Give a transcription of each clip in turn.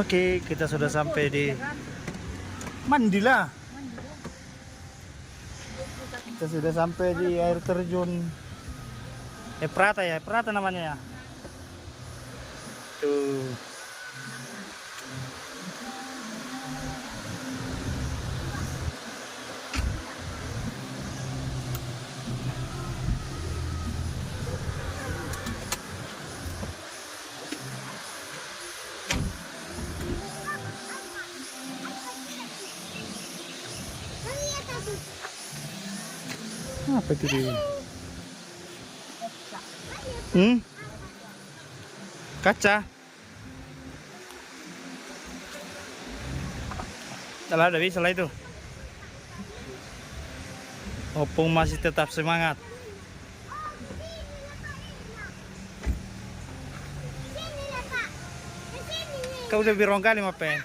Oke, kita sudah sampai di Mandila. Kita sudah sampai di air terjun Prata ya, Prata namanya ya. Tuh. Apa itu dia? Kaca. Telah ada bisa lah itu. Opung masih tetap semangat. Kau udah birong kali mape.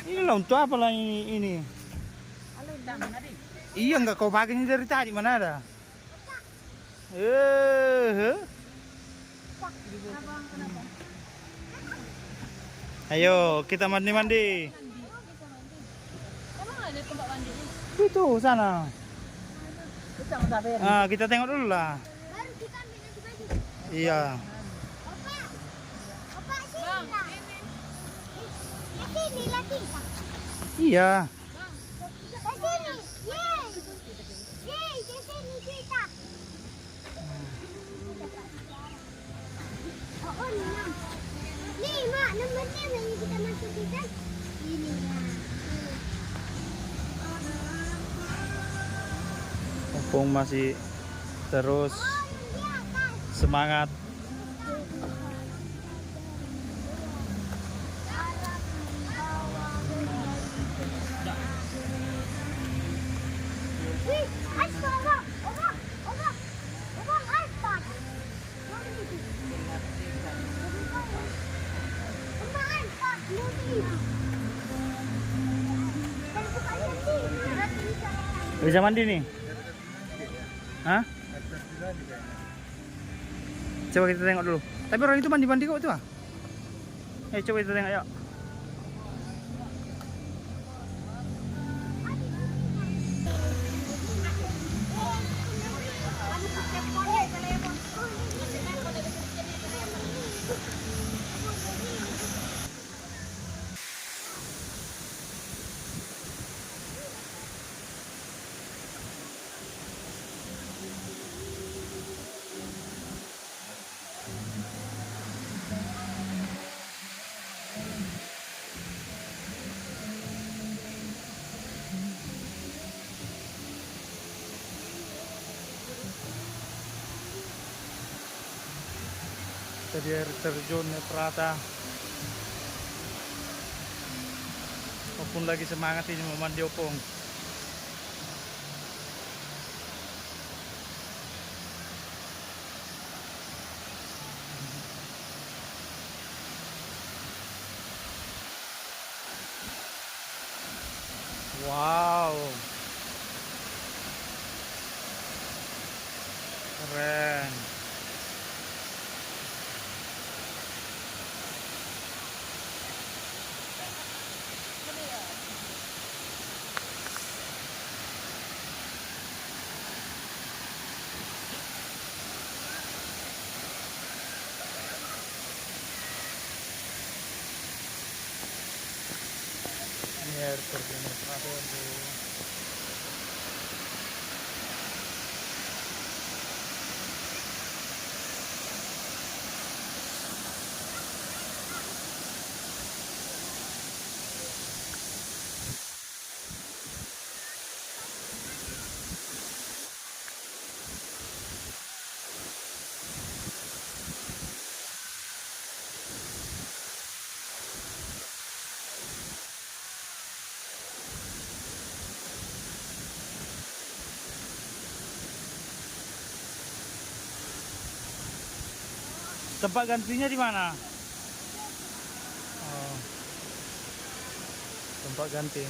Ini lah untuk apa lah ini? Iya enggak kau pakai ini dari tadi mana ada? Ayo kita mandi-mandi. Emang ada tempat mandinya? Itu sana. Kita Ah, kita tengok dulu lah. baru kita ambil nanti baju. Iya. Opa sini lah. Sini lagi. Iya. Sini. Yeay. Yeay, ke sini kita. Oh, enam. Nih, Mak, nomornya yang kita masuk kita. Ini lah. Opung masih terus semangat. Wih, aspal, Opa. Opa, Opa. Opa, aspal. Mana itu? Opa, aspal. Mobil. Kalau buka nanti, berarti bisa. Bisa mandi nih? Hah? Coba kita tengok dulu. Tapi orang itu mandi-mandi kok itu ah? Coba kita tengok yuk. Tadi air terjun Prata. Opung lagi semangat ini mau mandi Opung. Wow. Keren. Ini air terjun Prata tuh. Tempat gantinya di mana? Oh, tempat ganti.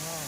Oh.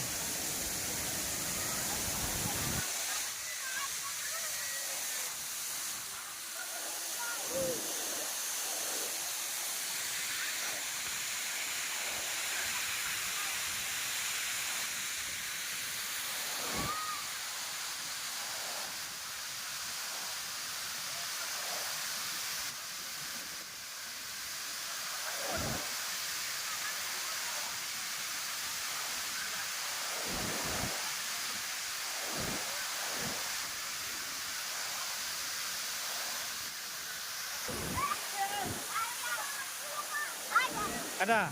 Ada.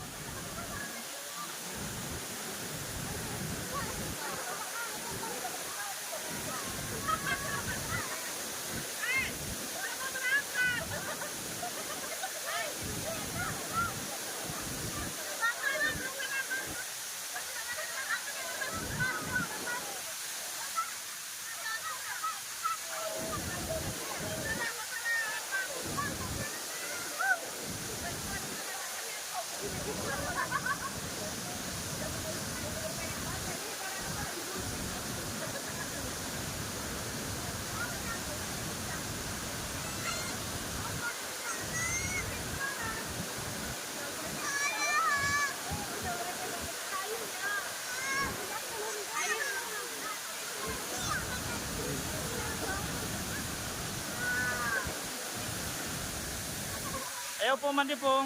Ayaw po mandi po.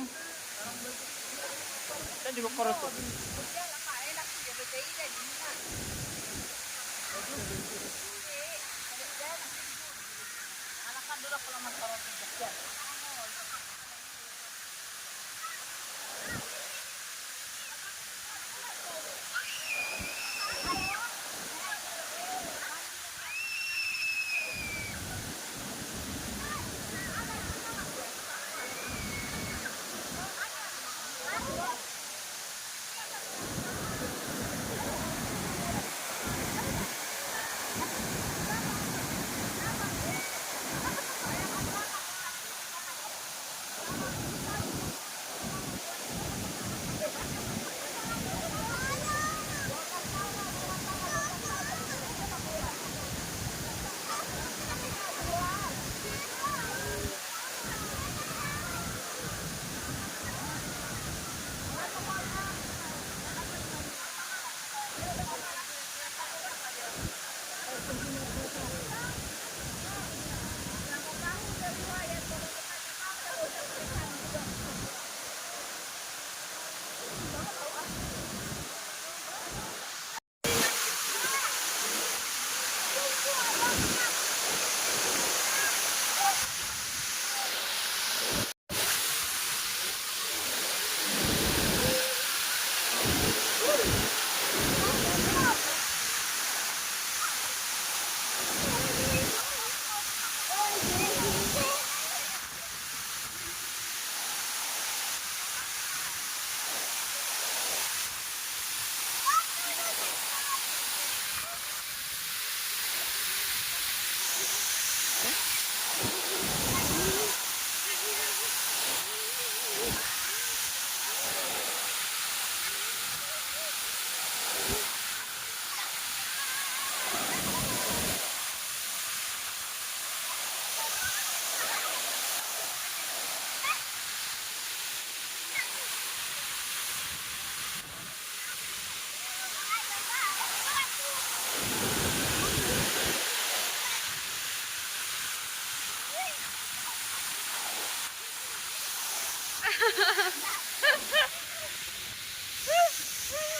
Saya juga korot.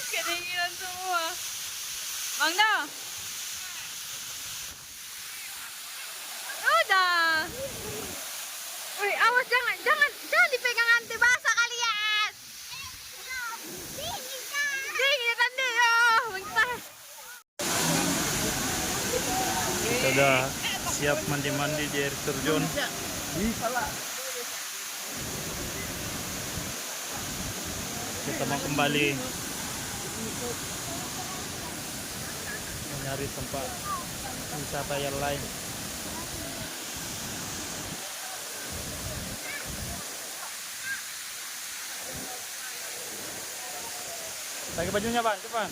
Kedinginan semua. Mangda. Udah. Wih, awas jangan dipegang anti basah kalian. Dingin tadi ya, bentar. Sudah siap mandi-mandi di air terjun. Kita mau kembali mencari tempat wisata yang lain. Pakai bajunya, Pak, cepat.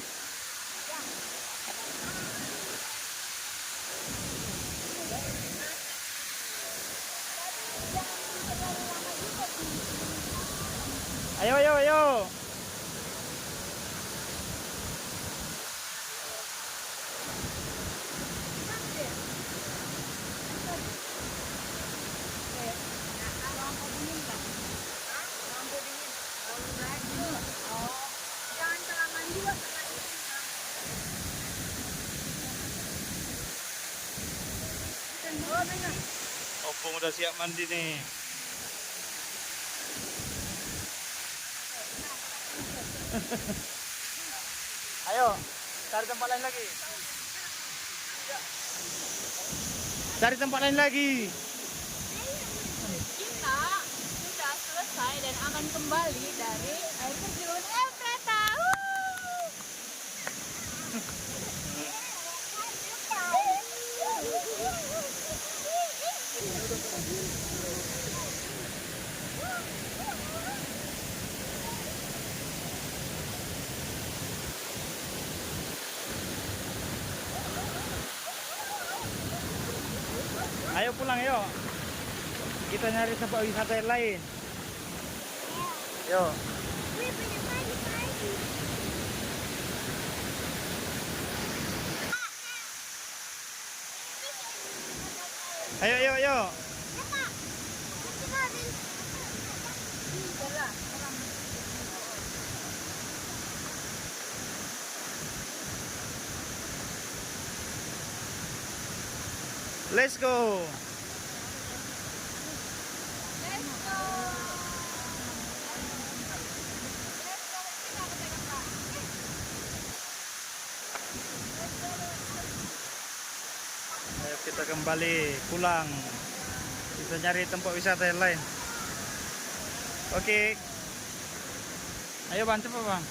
Ayo, ayo, ayo. Jangan kelamaan juga karena ini. Opung udah siap mandi nih. Ayo, cari tempat lain lagi. Cari tempat lain lagi. Kita sudah selesai dan akan kembali dari air terjun Prata. Ayo pulang yuk. Kita nyari tempat wisata yang lain. Yuk. Wih, pengen pagi-pagi. Ayo, ayo, ayo. Let's go. Ayo kita kembali pulang. Kita nyari tempat wisata yang lain. Oke. Ayo Bang, cepat Bang.